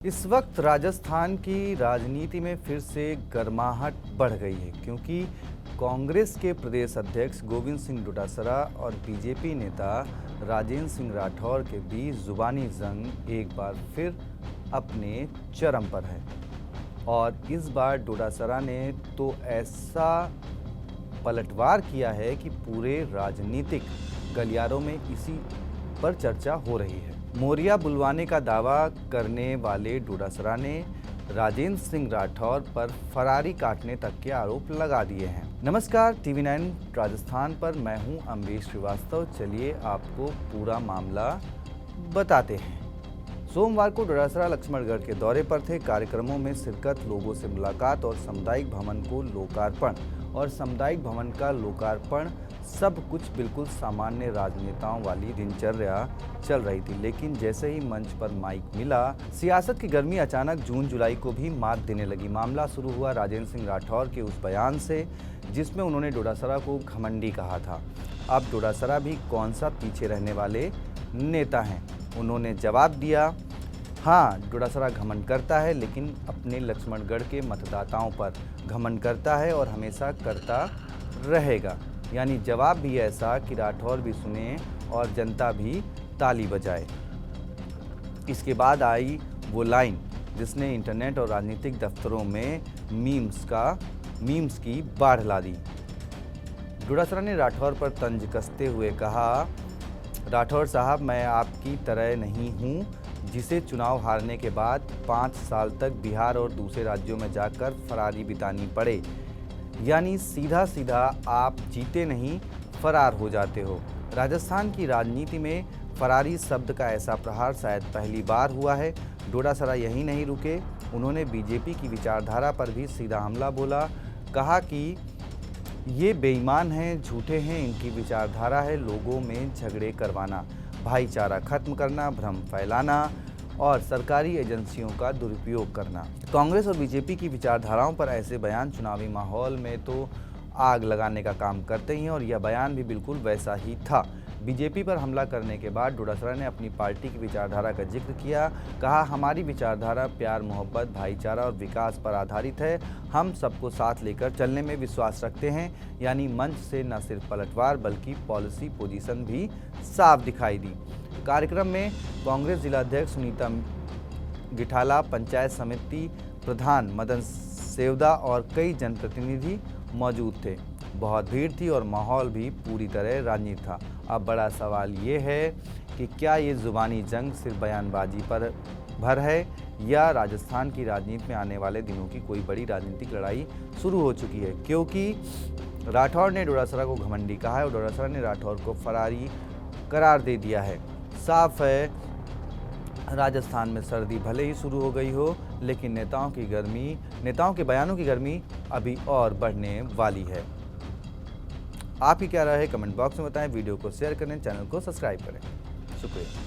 इस वक्त राजस्थान की राजनीति में फिर से गर्माहट बढ़ गई है क्योंकि कांग्रेस के प्रदेश अध्यक्ष गोविंद सिंह डोटासरा और बीजेपी नेता राजेंद्र सिंह राठौर के बीच जुबानी जंग एक बार फिर अपने चरम पर है। और इस बार डोटासरा ने तो ऐसा पलटवार किया है कि पूरे राजनीतिक गलियारों में इसी पर चर्चा हो रही है। मोरिया बुलवाने का दावा करने वाले डोटासरा ने राजेंद्र सिंह राठौर पर फरारी काटने तक के आरोप लगा दिए हैं। नमस्कार, TV9 राजस्थान पर मैं हूं अमरीश श्रीवास्तव। चलिए आपको पूरा मामला बताते हैं। सोमवार को डोटासरा लक्ष्मणगढ़ के दौरे पर थे। कार्यक्रमों में शिरकत, लोगों से मुलाकात और सामुदायिक भवन को लोकार्पण और सामुदायिक भवन का लोकार्पण सब कुछ बिल्कुल सामान्य राजनेताओं वाली दिनचर्या चल रही थी। लेकिन जैसे ही मंच पर माइक मिला, सियासत की गर्मी अचानक जून जुलाई को भी मात देने लगी। मामला शुरू हुआ राजेंद्र सिंह राठौर के उस बयान से जिसमें उन्होंने डोटासरा को घमंडी कहा था। अब डोटासरा भी कौन सा पीछे रहने वाले नेता हैं। उन्होंने जवाब दिया, हाँ, डोटासरा घमंड करता है, लेकिन अपने लक्ष्मणगढ़ के मतदाताओं पर घमंड करता है और हमेशा करता रहेगा। यानी जवाब भी ऐसा कि राठौर भी सुने और जनता भी ताली बजाए। इसके बाद आई वो लाइन जिसने इंटरनेट और राजनीतिक दफ्तरों में मीम्स की बाढ़ ला दी। डोटासरा ने राठौर पर तंज कसते हुए कहा, राठौर साहब, मैं आपकी तरह नहीं हूँ जिसे चुनाव हारने के बाद 5 साल तक बिहार और दूसरे राज्यों में जाकर फरारी बितानी पड़े। यानी सीधा सीधा आप जीते नहीं, फरार हो जाते हो। राजस्थान की राजनीति में फरारी शब्द का ऐसा प्रहार शायद पहली बार हुआ है। डोटासरा यहीं नहीं रुके, उन्होंने बीजेपी की विचारधारा पर भी सीधा हमला बोला। कहा कि ये बेईमान हैं, झूठे हैं, इनकी विचारधारा है लोगों में झगड़े करवाना, भाईचारा खत्म करना, भ्रम फैलाना और सरकारी एजेंसियों का दुरुपयोग करना। कांग्रेस और बीजेपी की विचारधाराओं पर ऐसे बयान चुनावी माहौल में तो आग लगाने का काम करते ही हैं और यह बयान भी बिल्कुल वैसा ही था। बीजेपी पर हमला करने के बाद डोटासरा ने अपनी पार्टी की विचारधारा का जिक्र किया। कहा, हमारी विचारधारा प्यार, मोहब्बत, भाईचारा और विकास पर आधारित है। हम सबको साथ लेकर चलने में विश्वास रखते हैं। यानी मंच से न सिर्फ पलटवार बल्कि पॉलिसी पोजीशन भी साफ दिखाई दी। कार्यक्रम में कांग्रेस जिलाध्यक्ष सुनीता गिठाला, पंचायत समिति प्रधान मदन सेवदा और कई जनप्रतिनिधि मौजूद थे। बहुत भीड़ थी और माहौल भी पूरी तरह राजनीतिक था। अब बड़ा सवाल ये है कि क्या ये जुबानी जंग सिर्फ बयानबाजी पर भर है या राजस्थान की राजनीति में आने वाले दिनों की कोई बड़ी राजनीतिक लड़ाई शुरू हो चुकी है। क्योंकि राठौर ने डोटासरा को घमंडी कहा है और डोटासरा ने राठौर को फरारी करार दे दिया है। साफ है, राजस्थान में सर्दी भले ही शुरू हो गई हो, लेकिन नेताओं के बयानों की गर्मी अभी और बढ़ने वाली है। आपकी क्या राय है, कमेंट बॉक्स में बताएं। वीडियो को शेयर करें, चैनल को सब्सक्राइब करें। शुक्रिया।